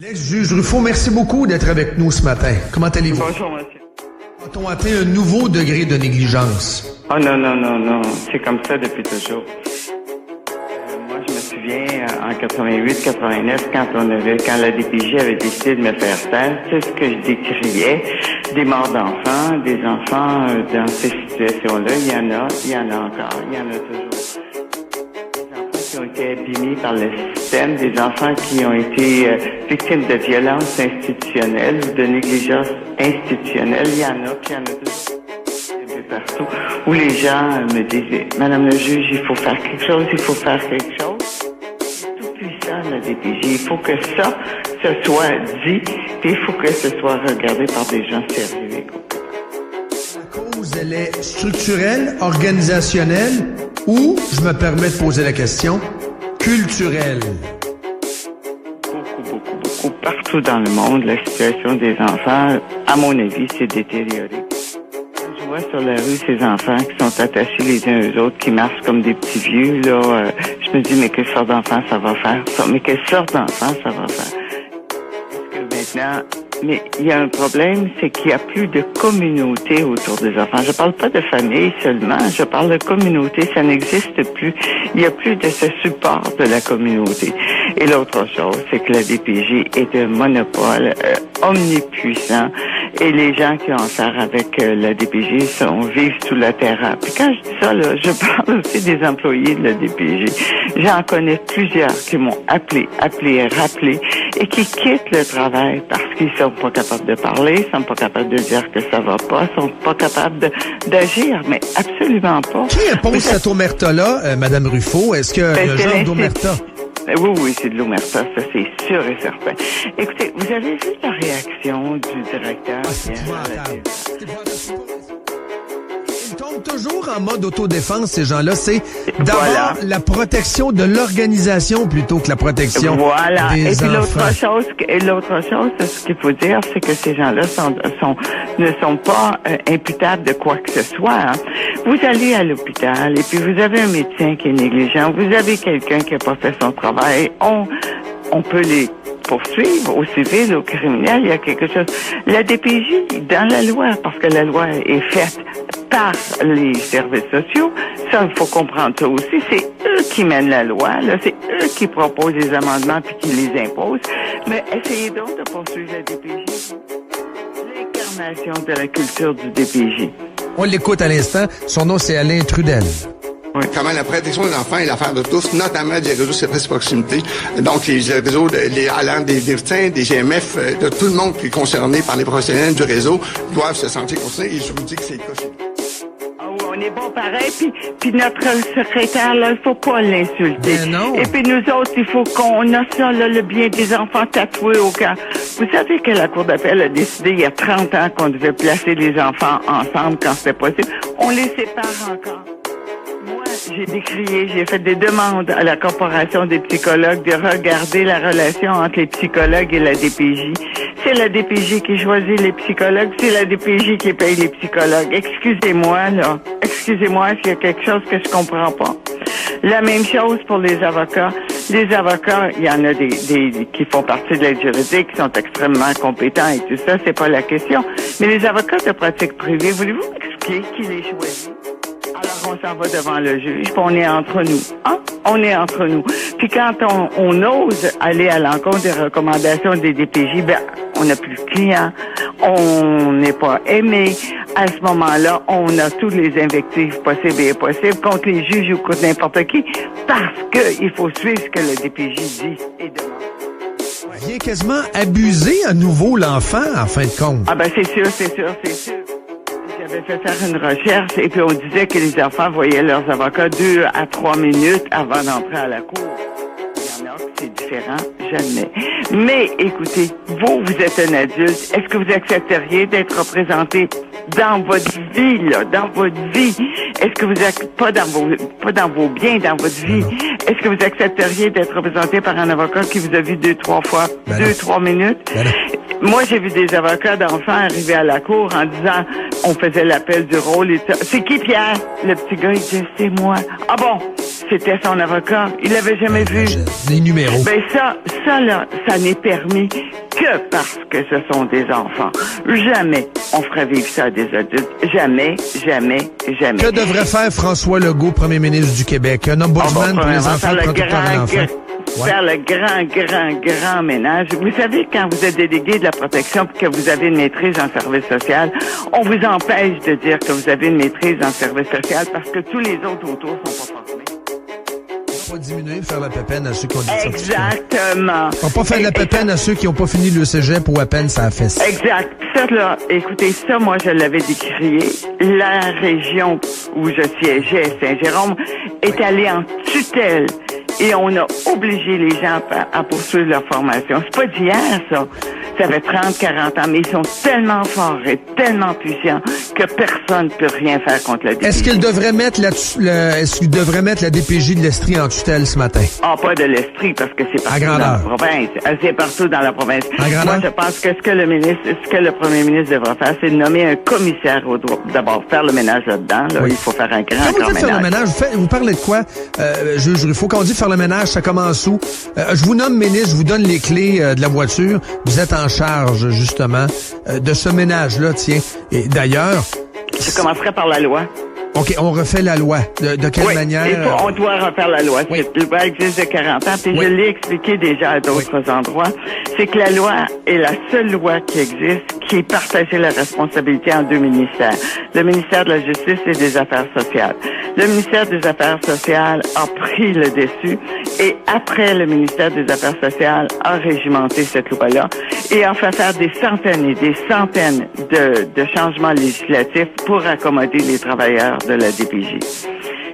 L'ex-juge Ruffo, merci beaucoup d'être avec nous ce matin. Comment allez-vous? Bonjour, monsieur. A-t-on atteint un nouveau degré de négligence? Oh non. C'est comme ça depuis toujours. Moi, je me souviens, en 88-89, quand la DPJ avait décidé de me faire taire, c'est ce que je décriais. Des morts d'enfants, des enfants dans ces situations-là, il y en a encore, il y en a toujours. Qui ont été abîmés par le système, des enfants qui ont été victimes de violences institutionnelles ou de négligence institutionnelle. Il y en a toujours un peu partout, où les gens me disent « Madame le juge, il faut faire quelque chose. » C'est tout puissant, la DPJ. Il faut que ça se soit dit, puis il faut que ce soit regardé par des gens sérieux. La cause, elle est structurelle, organisationnelle ou, je me permets de poser la question, culturelle? Beaucoup. Partout dans le monde, la situation des enfants, à mon avis, s'est détériorée. Je vois sur la rue ces enfants qui sont attachés les uns aux autres, qui marchent comme des petits vieux, là. Je me dis, mais quelle sorte d'enfant ça va faire? Mais quelle sorte d'enfant ça va faire? Parce que maintenant, mais il y a un problème, c'est qu'il n'y a plus de communauté autour des enfants. Je parle pas de famille seulement, je parle de communauté, ça n'existe plus. Il n'y a plus de ce support de la communauté. Et l'autre chose, c'est que la DPJ est un monopole omnipuissant et les gens qui ont affaire avec la DPJ vivent sous la terreur. Puis quand je dis ça, là, je parle aussi des employés de la DPJ. J'en connais plusieurs qui m'ont appelé, rappelé et qui quittent le travail parce qu'ils sont pas capables de parler, sont pas capables de dire que ça va pas, sont pas capables d'agir, mais absolument pas. Qui impose cette omerta-là, Madame Ruffo? Est-ce que le genre d'omerta? Oui, c'est de l'omerta, ça c'est sûr et certain. Écoutez, vous avez vu la réaction du directeur? Ils tombent toujours en mode autodéfense, ces gens-là. C'est d'abord la protection de l'organisation plutôt que la protection des enfants. Et puis l'autre chose, ce qu'il faut dire, c'est que ces gens-là ne sont pas imputables de quoi que ce soit. Hein. Vous allez à l'hôpital et puis vous avez un médecin qui est négligent, vous avez quelqu'un qui n'a pas fait son travail, on peut les poursuivre au civil, au criminel, il y a quelque chose. La DPJ, dans la loi, parce que la loi est faite par les services sociaux, ça, il faut comprendre ça aussi, c'est eux qui mènent la loi, là, c'est eux qui proposent les amendements puis qui les imposent. Mais essayez donc de poursuivre la DPJ. L'incarnation de la culture du DPJ. On l'écoute à l'instant. Son nom, c'est Alain Trudel. Oui. Comment la protection des enfants est l'affaire de tous, notamment des réseaux de services proximité. Donc, les réseaux, allant des médecins, des GMF, de tout le monde qui est concerné par les professionnels du réseau, doivent se sentir concernés. Et je vous dis que c'est le cas chez nous. On est bon pareil, puis notre secrétaire, là, il faut pas l'insulter. Et puis nous autres, il faut qu'on a ça, là, le bien des enfants tatoués au cœur. Vous savez que la Cour d'appel a décidé il y a 30 ans qu'on devait placer les enfants ensemble quand c'était possible. On les sépare encore. Moi, j'ai décrié, j'ai fait des demandes à la Corporation des psychologues de regarder la relation entre les psychologues et la DPJ. C'est la DPJ qui choisit les psychologues, c'est la DPJ qui paye les psychologues. Excusez-moi, là. Excusez-moi s'il y a quelque chose que je comprends pas. La même chose pour les avocats. Les avocats, il y en a des qui font partie de l'aide juridique, qui sont extrêmement compétents et tout ça, c'est pas la question. Mais les avocats de pratique privée, voulez-vous m'expliquer qui les choisit? Alors, on s'en va devant le juge, puis on est entre nous. Hein? On est entre nous. Puis quand on ose aller à l'encontre des recommandations des DPJ, ben, on n'a plus de clients, on n'est pas aimé. À ce moment-là, on a tous les invectives possibles et impossibles contre les juges ou contre n'importe qui, parce qu'il faut suivre ce que le DPJ dit et demande. Il vient quasiment abuser à nouveau l'enfant, en fin de compte. Ah ben c'est sûr. J'avais fait faire une recherche et puis on disait que les enfants voyaient leurs avocats 2 à 3 minutes avant d'entrer à la cour. Il y en a que c'est différent, j'admets. Mais écoutez, vous êtes un adulte. Est-ce que vous accepteriez d'être représenté dans votre vie, là, dans votre vie? Est-ce que vous pas dans vos biens, dans votre vie? Est-ce que vous accepteriez d'être représenté par un avocat qui vous a vu 2-3 fois, 2-3 minutes? Moi, j'ai vu des avocats d'enfants arriver à la cour en disant, on faisait l'appel du rôle et ça. C'est qui, Pierre? Le petit gars, il dit, c'est moi. Ah bon? c'était son avocat. Il l'avait jamais vu. Des numéros. Ben ça là, ça n'est permis que parce que ce sont des enfants. Jamais on ferait vivre ça à des adultes. Jamais, jamais, jamais. Que devrait faire François Legault, premier ministre du Québec? Un ombudsman pour les enfants, protecteur de l'enfant. Faire le grand ménage. Vous savez, quand vous êtes délégué de la protection et que vous avez une maîtrise en service social, on vous empêche de dire que vous avez une maîtrise en service social parce que tous les autres autour sont pas formés. On va pas diminuer, faire la pépène à ceux qui ont des certificats. Exactement. On va pas faire de la pépène à ceux qui n'ont pas fini le cégep ou à peine ça a fait ça. Exact. Ça, là, écoutez, ça, moi, je l'avais décrié. La région où je siégeais, Saint-Jérôme, est allée en tutelle. Et on a obligé les gens à poursuivre leur formation. C'est pas d'hier, ça. Ça fait 30, 40 ans, mais ils sont tellement forts et tellement puissants que personne ne peut rien faire contre la DPJ. Est-ce qu'ils devraient mettre la DPJ de l'Estrie en tutelle ce matin? Ah, pas de l'Estrie, parce que c'est partout dans la province. C'est partout dans la province. Moi, je pense que ce que le premier ministre devrait faire, c'est de nommer un commissaire au droit. D'abord, faire le ménage là-dedans. Là, oui. Il faut faire un grand ménage. Faire le ménage, vous parlez de quoi? Il faut qu'on dise faire le ménage, ça commence où? Je vous nomme ministre, je vous donne les clés de la voiture. Vous êtes en charge, justement, de ce ménage-là, tiens. Et d'ailleurs... Je commencerai par la loi. OK, on refait la loi. De quelle manière? On doit refaire la loi. Oui. Cette loi existe de 40 ans, puis je l'ai expliqué déjà à d'autres endroits. C'est que la loi est la seule loi qui existe qui est partagée la responsabilité en deux ministères. Le ministère de la Justice et des Affaires sociales. Le ministère des Affaires sociales a pris le dessus et après, le ministère des Affaires sociales a régimenté cette loi-là et a fait faire des centaines et des centaines de changements législatifs pour accommoder les travailleurs de la DPJ.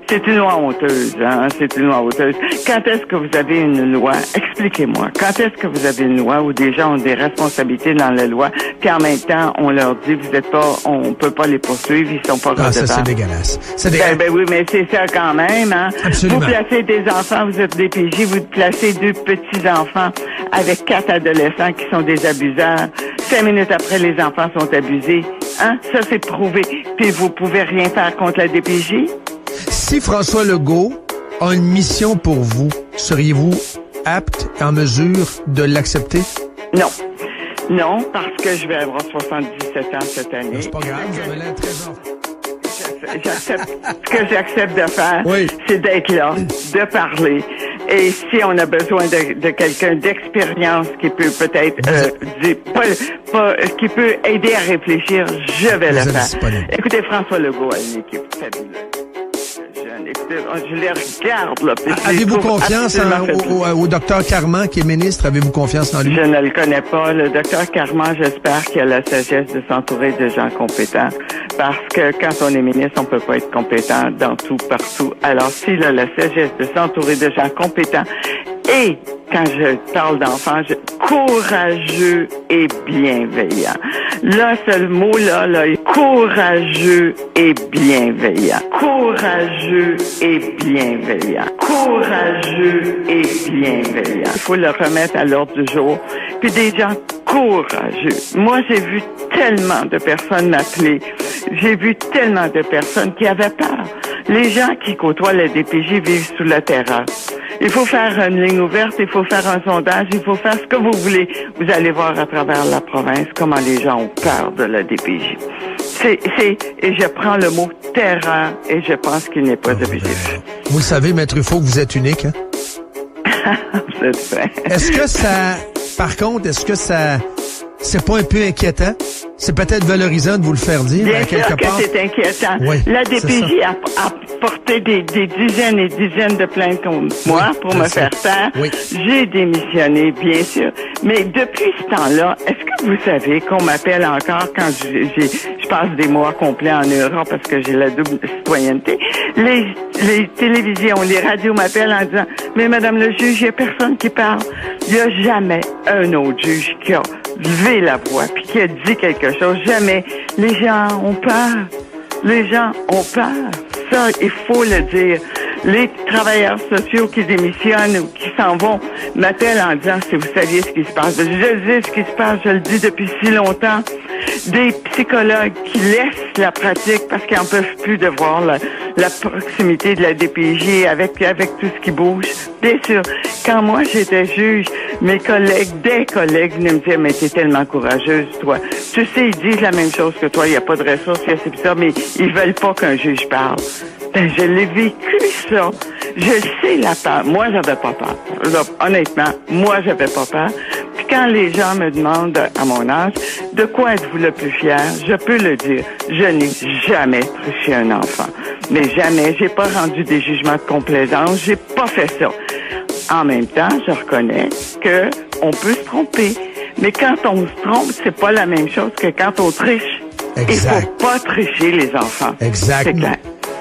C'est une loi honteuse, hein? C'est une loi honteuse. Quand est-ce que vous avez une loi? Expliquez-moi. Quand est-ce que vous avez une loi où des gens ont des responsabilités dans la loi, puis en même temps, on leur dit, on peut pas les poursuivre, ils sont pas redevables. Ça, c'est dégueulasse. Ben oui, mais c'est ça quand même, hein? Absolument. Vous placez des enfants, vous êtes DPJ, vous placez 2 petits-enfants avec 4 adolescents qui sont des abuseurs. 5 minutes après, les enfants sont abusés. Hein? Ça, c'est prouvé. Puis vous pouvez rien faire contre la DPJ? Si François Legault a une mission pour vous, seriez-vous apte, en mesure de l'accepter? Non. Non, parce que je vais avoir 77 ans cette année. C'est pas grave, vous avez l'air très enfant. Ce que j'accepte de faire, c'est d'être là, de parler. Et si on a besoin de quelqu'un d'expérience qui peut peut-être qui peut aider à réfléchir, je vais le faire. Écoutez, François Legault a une équipe fabuleuse. Je les regarde, là. Avez-vous confiance au docteur Carman, qui est ministre? Avez-vous confiance en lui? Je ne le connais pas. Le docteur Carman, j'espère qu'il a la sagesse de s'entourer de gens compétents. Parce que quand on est ministre, on peut pas être compétent dans tout, partout. Alors, s'il a la sagesse de s'entourer de gens compétents et quand je parle d'enfants, courageux et bienveillant. Là, ce mot-là, est courageux et bienveillant. Courageux et bienveillant. Courageux et bienveillant. Il faut le remettre à l'ordre du jour. Puis des gens courageux. Moi, j'ai vu tellement de personnes m'appeler. J'ai vu tellement de personnes qui avaient peur. Les gens qui côtoient la DPJ vivent sous la terreur. Il faut faire une ligne ouverte, il faut faire un sondage, il faut faire ce que vous voulez. Vous allez voir à travers la province comment les gens ont peur de la DPJ. Et je prends le mot terreur et je pense qu'il n'est pas abusif. Vous le savez, Maître Truffaut, que vous êtes unique, hein? C'est vrai. Est-ce que c'est pas un peu inquiétant? C'est peut-être valorisant de vous le faire dire, bien quelque sûr part. Que c'est inquiétant. Oui, la DPJ a porté des dizaines et dizaines de plaintes contre moi pour me faire taire. Oui. J'ai démissionné, bien sûr. Mais depuis ce temps-là, est-ce que vous savez qu'on m'appelle encore quand je passe des mois complets en Europe parce que j'ai la double citoyenneté? Les télévisions, les radios m'appellent en disant « Mais Madame le juge, il n'y a personne qui parle. » Il n'y a jamais un autre juge qui a levé la voix puis qui a dit quelque chose. Jamais. Les gens ont peur. Les gens ont peur. Ça, il faut le dire. les travailleurs sociaux qui démissionnent ou qui s'en vont m'appellent en disant si vous saviez ce qui se passe. Je dis ce qui se passe, je le dis depuis si longtemps. Des psychologues qui laissent la pratique parce qu'ils n'en peuvent plus de voir la proximité de la DPJ avec tout ce qui bouge. Bien sûr, quand moi j'étais juge, des collègues venaient me dire, mais t'es tellement courageuse, toi. Tu sais, ils disent la même chose que toi, il n'y a pas de ressources, il y a ci, ça, mais ils veulent pas qu'un juge parle. Ben, je l'ai vécu, ça. Je sais la peur. Moi, j'avais pas peur. Là, honnêtement, moi, j'avais pas peur. Puis quand les gens me demandent, à mon âge, de quoi êtes-vous le plus fier, je peux le dire. Je n'ai jamais triché un enfant. Mais jamais. J'ai pas rendu des jugements de complaisance. J'ai pas fait ça. En même temps, je reconnais que on peut se tromper. Mais quand on se trompe, c'est pas la même chose que quand on triche. Exact. Il faut pas tricher les enfants. Exact. C'est clair.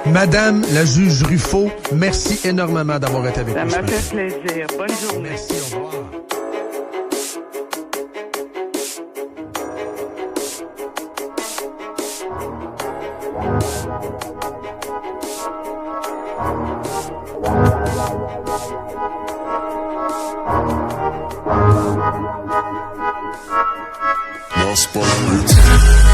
Madame la juge Ruffo, merci énormément d'avoir été avec nous. Ça m'a fait plaisir. Bonne journée. Merci, au revoir. Lost by